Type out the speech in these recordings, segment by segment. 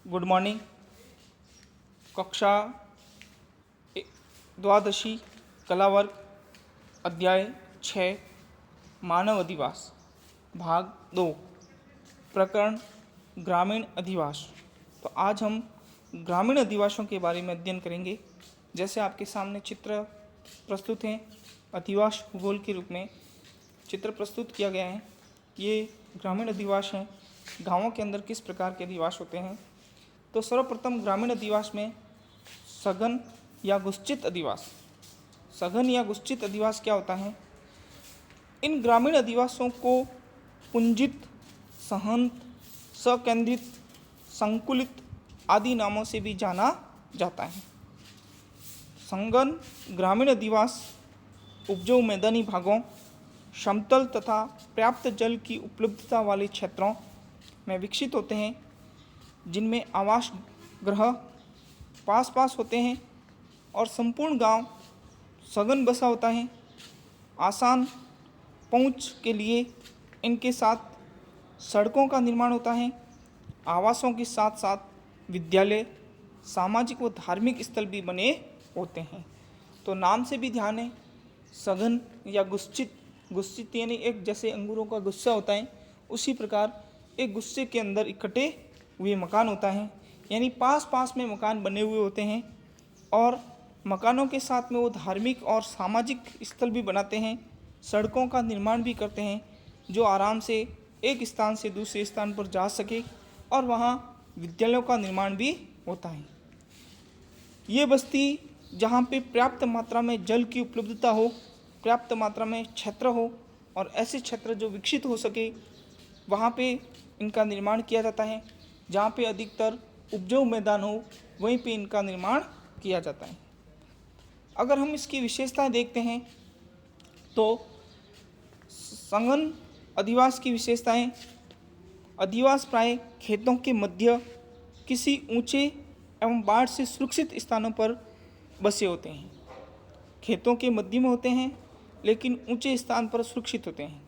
Good morning. कक्षा द्वादशी कला वर्ग अध्याय 6 मानव अधिवास भाग 2 प्रकरण ग्रामीण अधिवास। तो आज हम ग्रामीण अधिवासों के बारे में अध्ययन करेंगे। जैसे आपके सामने चित्र प्रस्तुत हैं, अधिवास भूगोल के रूप में चित्र प्रस्तुत किया गया है। ये ग्रामीण अधिवास हैं। गांवों के अंदर किस प्रकार के अधिवास होते हैं। तो सर्वप्रथम ग्रामीण अधिवास में सघन या गुच्छित अधिवास। सघन या गुच्छित अधिवास क्या होता है? इन ग्रामीण अधिवासों को पुंजित, सहंत, सकेंद्रित, संकुलित आदि नामों से भी जाना जाता है। सघन ग्रामीण अधिवास उपजाऊ मैदानी भागों, समतल तथा पर्याप्त जल की उपलब्धता वाले क्षेत्रों में विकसित होते हैं, जिनमें आवास गृह पास पास होते हैं और संपूर्ण गांव सघन बसा होता है। आसान पहुंच के लिए इनके साथ सड़कों का निर्माण होता है। आवासों के साथ साथ विद्यालय, सामाजिक व धार्मिक स्थल भी बने होते हैं। तो नाम से भी ध्यान है, सघन या गुच्छित। गुच्छित यानी एक जैसे अंगूरों का गुच्छा होता है, उसी प्रकार एक गुच्छे के अंदर इकट्ठे हुए मकान होता है, यानी पास पास में मकान बने हुए होते हैं और मकानों के साथ में वो धार्मिक और सामाजिक स्थल भी बनाते हैं। सड़कों का निर्माण भी करते हैं जो आराम से एक स्थान से दूसरे स्थान पर जा सके, और वहाँ विद्यालयों का निर्माण भी होता है। ये बस्ती जहाँ पे पर्याप्त मात्रा में जल की उपलब्धता हो, पर्याप्त मात्रा में क्षेत्र हो और ऐसे क्षेत्र जो विकसित हो सके, वहाँ पे इनका निर्माण किया जाता है। जहाँ पे अधिकतर उपजाऊ मैदान हो, वहीं पे इनका निर्माण किया जाता है। अगर हम इसकी विशेषताएं देखते हैं तो सघन अधिवास की विशेषताएं, अधिवास प्राय खेतों के मध्य किसी ऊंचे एवं बाढ़ से सुरक्षित स्थानों पर बसे होते हैं। खेतों के मध्य में होते हैं लेकिन ऊंचे स्थान पर सुरक्षित होते हैं।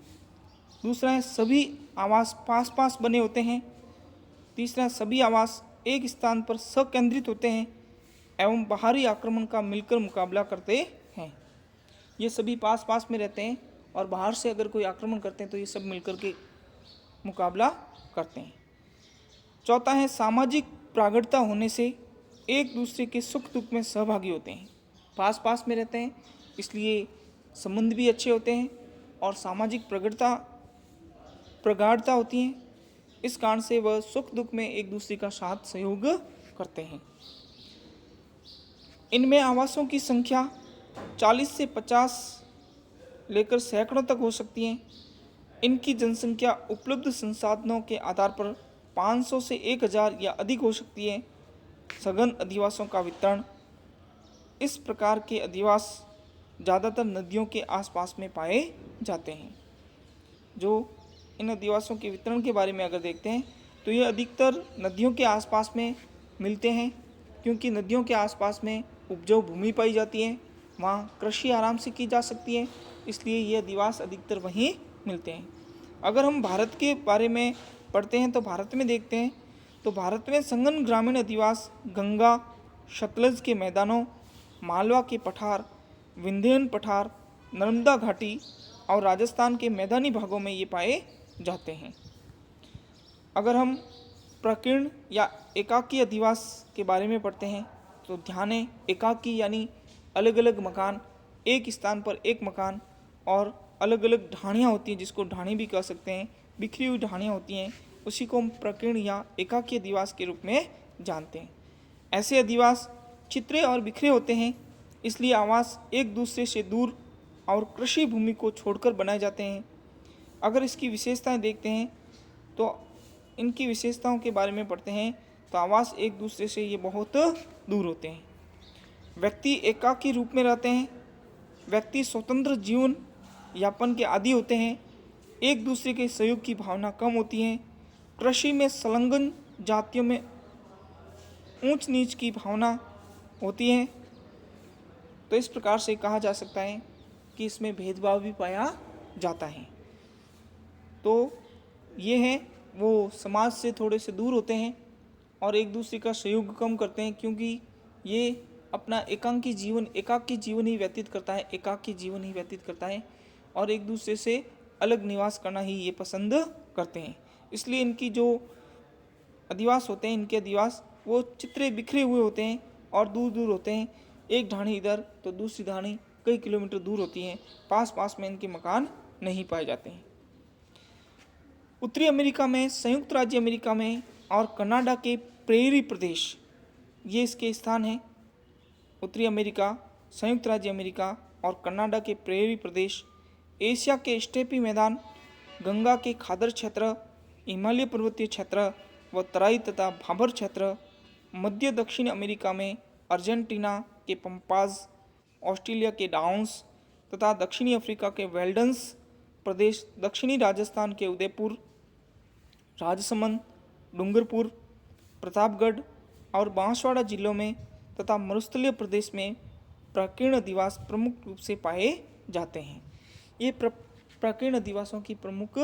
दूसरा है, सभी आवास पास पास बने होते हैं। तीसरा, सभी आवास एक स्थान पर सकेंद्रित होते हैं एवं बाहरी आक्रमण का मिलकर मुकाबला करते हैं। ये सभी पास पास में रहते हैं और बाहर से अगर कोई आक्रमण करते हैं तो ये सब मिलकर के मुकाबला करते हैं। चौथा है, सामाजिक प्रागढ़ता होने से एक दूसरे के सुख दुख में सहभागी होते हैं। पास पास में रहते हैं इसलिए संबंध भी अच्छे होते हैं और सामाजिक प्रगाढ़ता होती है। इस कारण से वह सुख दुख में एक दूसरे का साथ सहयोग करते हैं। इनमें आवासों की संख्या 40 से 50 लेकर सैकड़ों तक हो सकती है। इनकी जनसंख्या उपलब्ध संसाधनों के आधार पर 500 से 1000 या अधिक हो सकती है। सघन अधिवासों का वितरण, इस प्रकार के अधिवास ज़्यादातर नदियों के आसपास में पाए जाते हैं। जो इन अधिवासों के वितरण के बारे में अगर देखते हैं तो ये अधिकतर नदियों के आसपास में मिलते हैं, क्योंकि नदियों के आसपास में उपजाऊ भूमि पाई जाती है, वहाँ कृषि आराम से की जा सकती है, इसलिए ये अधिवास अधिकतर वहीं मिलते हैं। अगर हम भारत के बारे में पढ़ते हैं तो भारत में देखते हैं तो भारत में सघन ग्रामीण अधिवास गंगा सतलज के मैदानों, मालवा के पठार, विंध्यन पठार, नर्मदा घाटी और राजस्थान के मैदानी भागों में ये पाए जाते हैं। अगर हम प्रकीर्ण या एकाकी अधिवास के बारे में पढ़ते हैं तो ध्यान है, एकाकी यानी अलग अलग मकान, एक स्थान पर एक मकान और अलग अलग ढाणियाँ होती हैं, जिसको ढाणी भी कह सकते हैं, बिखरी हुई ढाणियाँ होती हैं, उसी को हम प्रकीर्ण या एकाकी अधिवास के रूप में जानते हैं। ऐसे अधिवास चित्रे और बिखरे होते हैं, इसलिए आवास एक दूसरे से दूर और कृषि भूमि को छोड़कर बनाए जाते हैं। अगर इसकी विशेषताएं देखते हैं तो इनकी विशेषताओं के बारे में पढ़ते हैं तो आवास एक दूसरे से ये बहुत दूर होते हैं। व्यक्ति एकाकी रूप में रहते हैं। व्यक्ति स्वतंत्र जीवन यापन के आदी होते हैं। एक दूसरे के सहयोग की भावना कम होती है। कृषि में संलग्न जातियों में ऊंच नीच की भावना होती है। तो इस प्रकार से कहा जा सकता है कि इसमें भेदभाव भी पाया जाता है। तो ये हैं वो समाज से थोड़े से दूर होते हैं और एक दूसरे का सहयोग कम करते हैं, क्योंकि ये अपना एकाकी जीवन ही व्यतीत करता है और एक दूसरे से अलग निवास करना ही ये पसंद करते हैं। इसलिए इनकी जो अधिवास होते हैं, इनके अधिवास वो चित्रे बिखरे हुए होते हैं और दूर दूर होते हैं। एक ढाणी इधर तो दूसरी ढाणी कई किलोमीटर दूर होती हैं। पास पास में इनके मकान नहीं पाए जाते हैं। उत्तरी अमेरिका में, संयुक्त राज्य अमेरिका में और कनाडा के प्रेरी प्रदेश ये इसके स्थान हैं। उत्तरी अमेरिका, संयुक्त राज्य अमेरिका और कनाडा के प्रेरी प्रदेश, एशिया के स्टेपी मैदान, गंगा के खादर क्षेत्र, हिमालय पर्वतीय क्षेत्र व तराई तथा भाबर क्षेत्र, मध्य दक्षिण अमेरिका में अर्जेंटीना के पंपाज, ऑस्ट्रेलिया के डाउन्स तथा दक्षिणी अफ्रीका के वेल्डन्स प्रदेश, दक्षिणी राजस्थान के उदयपुर, राजसमंद, डूंगरपुर, प्रतापगढ़ और बांसवाड़ा जिलों में तथा मरुस्थलीय प्रदेश में प्राकीर्ण अधिवास प्रमुख रूप से पाए जाते हैं। ये प्राकीर्ण अधिवासों की प्रमुख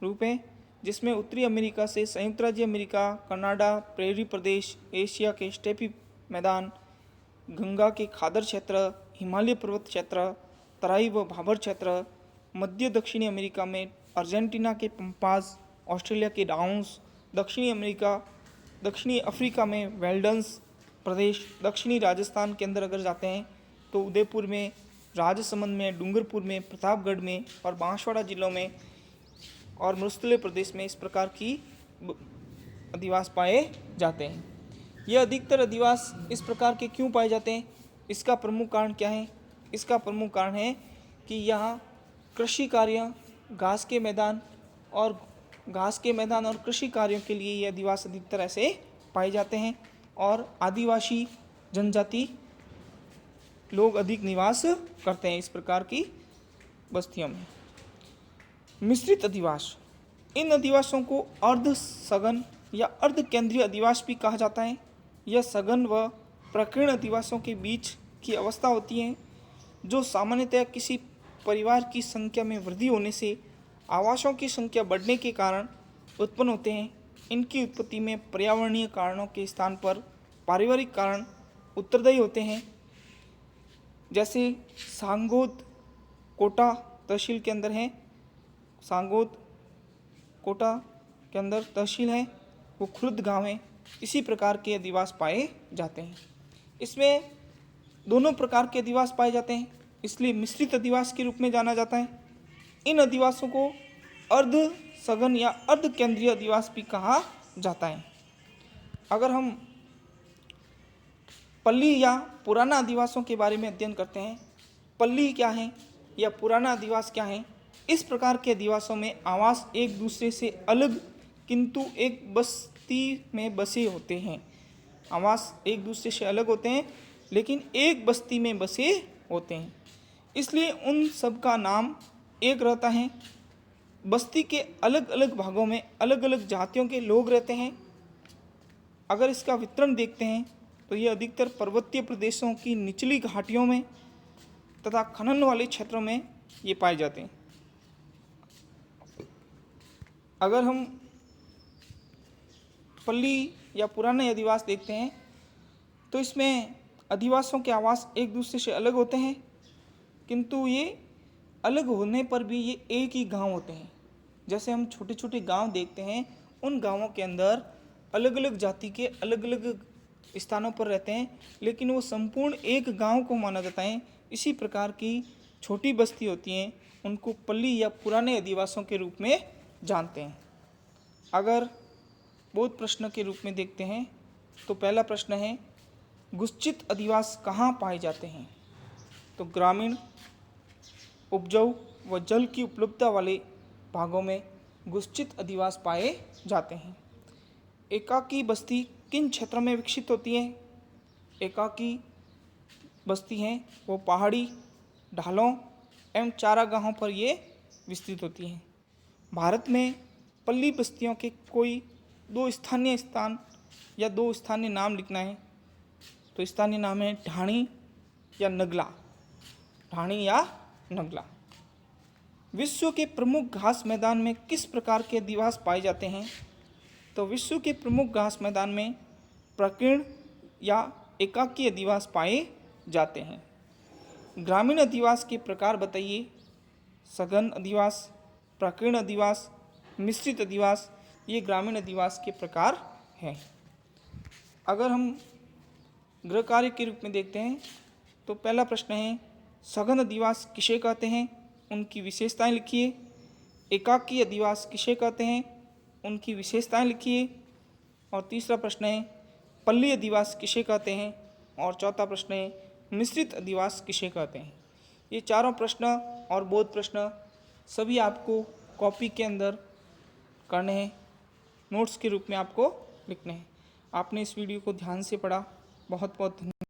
रूप हैं, जिसमें उत्तरी अमेरिका से संयुक्त राज्य अमेरिका, कनाडा, प्रेरी प्रदेश, एशिया के स्टेपी मैदान, गंगा के खादर क्षेत्र, हिमालय पर्वत क्षेत्र, तराई व भाबर क्षेत्र, मध्य दक्षिणी अमेरिका में अर्जेंटीना के पंपाज, ऑस्ट्रेलिया के डाउन्स, दक्षिणी अफ्रीका में वेल्डन्स प्रदेश, दक्षिणी राजस्थान के अंदर अगर जाते हैं तो उदयपुर में, राजसमंद में, डूंगरपुर में, प्रतापगढ़ में और बांसवाड़ा जिलों में और मरुस्थलीय प्रदेश में इस प्रकार की अधिवास पाए जाते हैं। यह अधिकतर अधिवास इस प्रकार के क्यों पाए जाते हैं? इसका प्रमुख कारण क्या है? इसका प्रमुख कारण है कि यहाँ कृषि कार्य, घास के मैदान और कृषि कार्यों के लिए ये अधिवास अधिकतर ऐसे पाए जाते हैं और आदिवासी जनजाति लोग अधिक निवास करते हैं इस प्रकार की बस्तियों में। मिश्रित अधिवास, इन अधिवासों को अर्ध सघन या अर्ध केंद्रीय अधिवास भी कहा जाता है। यह सघन व प्राकीर्ण अधिवासों के बीच की अवस्था होती है, जो सामान्यतः किसी परिवार की संख्या में वृद्धि होने से आवासों की संख्या बढ़ने के कारण उत्पन्न होते हैं। इनकी उत्पत्ति में पर्यावरणीय कारणों के स्थान पर पारिवारिक कारण उत्तरदायी होते हैं। जैसे सांगोद कोटा तहसील के अंदर है, सांगोद कोटा के अंदर तहसील है, वो खुर्द गांव है। इसी प्रकार के अधिवास पाए जाते हैं। इसमें दोनों प्रकार के अधिवास पाए जाते हैं, इसलिए मिश्रित अधिवास के रूप में जाना जाता है। इन अधिवासों को अर्ध सघन या अर्ध केंद्रीय अधिवास भी कहा जाता है। अगर हम पल्ली या पुराना अधिवासों के बारे में अध्ययन करते हैं, पल्ली क्या है या पुराना अधिवास क्या है, इस प्रकार के अधिवासों में आवास एक दूसरे से अलग किंतु एक बस्ती में बसे होते हैं। आवास एक दूसरे से अलग होते हैं लेकिन एक बस्ती में बसे होते हैं, इसलिए उन सब का नाम एक रहता है। बस्ती के अलग अलग भागों में अलग अलग जातियों के लोग रहते हैं। अगर इसका वितरण देखते हैं तो ये अधिकतर पर्वतीय प्रदेशों की निचली घाटियों में तथा खनन वाले क्षेत्रों में ये पाए जाते हैं। अगर हम पल्ली या पुराने अधिवास देखते हैं तो इसमें अधिवासों के आवास एक दूसरे से अलग होते हैं, किंतु ये अलग होने पर भी ये एक ही गांव होते हैं। जैसे हम छोटे छोटे गांव देखते हैं, उन गांवों के अंदर अलग अलग जाति के अलग अलग स्थानों पर रहते हैं, लेकिन वो संपूर्ण एक गांव को माना जाता है। इसी प्रकार की छोटी बस्ती होती हैं, उनको पल्ली या पुराने अधिवासों के रूप में जानते हैं। अगर बौद्ध प्रश्न के रूप में देखते हैं तो पहला प्रश्न है, गुच्छित अधिवास कहाँ पाए जाते हैं? तो ग्रामीण, उपजाऊ व जल की उपलब्धता वाले भागों में गुच्छित अधिवास पाए जाते हैं। एकाकी बस्ती किन क्षेत्रों में विकसित होती है? एकाकी बस्ती हैं वो पहाड़ी, ढालों एवं चारागाहों पर ये विस्तृत होती हैं। भारत में पल्ली बस्तियों के कोई दो स्थानीय नाम लिखना है तो स्थानीय नाम है ढाणी या नगला। ढाणी या नगला। विश्व के प्रमुख घास मैदान में किस प्रकार के अधिवास पाए जाते हैं? तो विश्व के प्रमुख घास मैदान में प्रकीर्ण या एकाकी अधिवास पाए जाते हैं। ग्रामीण अधिवास के प्रकार बताइए। सघन अधिवास, प्रकीर्ण अधिवास, मिश्रित अधिवास, ये ग्रामीण अधिवास के प्रकार हैं। अगर हम गृह कार्य के रूप में देखते हैं तो पहला प्रश्न है, सघन अधिवास किसे कहते हैं, उनकी विशेषताएं लिखिए। एकाकी अधिवास किसे कहते हैं, उनकी विशेषताएं लिखिए। और तीसरा प्रश्न है, पल्ली अधिवास किसे कहते हैं। और चौथा प्रश्न है, मिश्रित अधिवास किसे कहते हैं। ये चारों प्रश्न और बोध प्रश्न सभी आपको कॉपी के अंदर करने हैं, नोट्स के रूप में आपको लिखने हैं। आपने इस वीडियो को ध्यान से पढ़ा, बहुत बहुत धन्यवाद।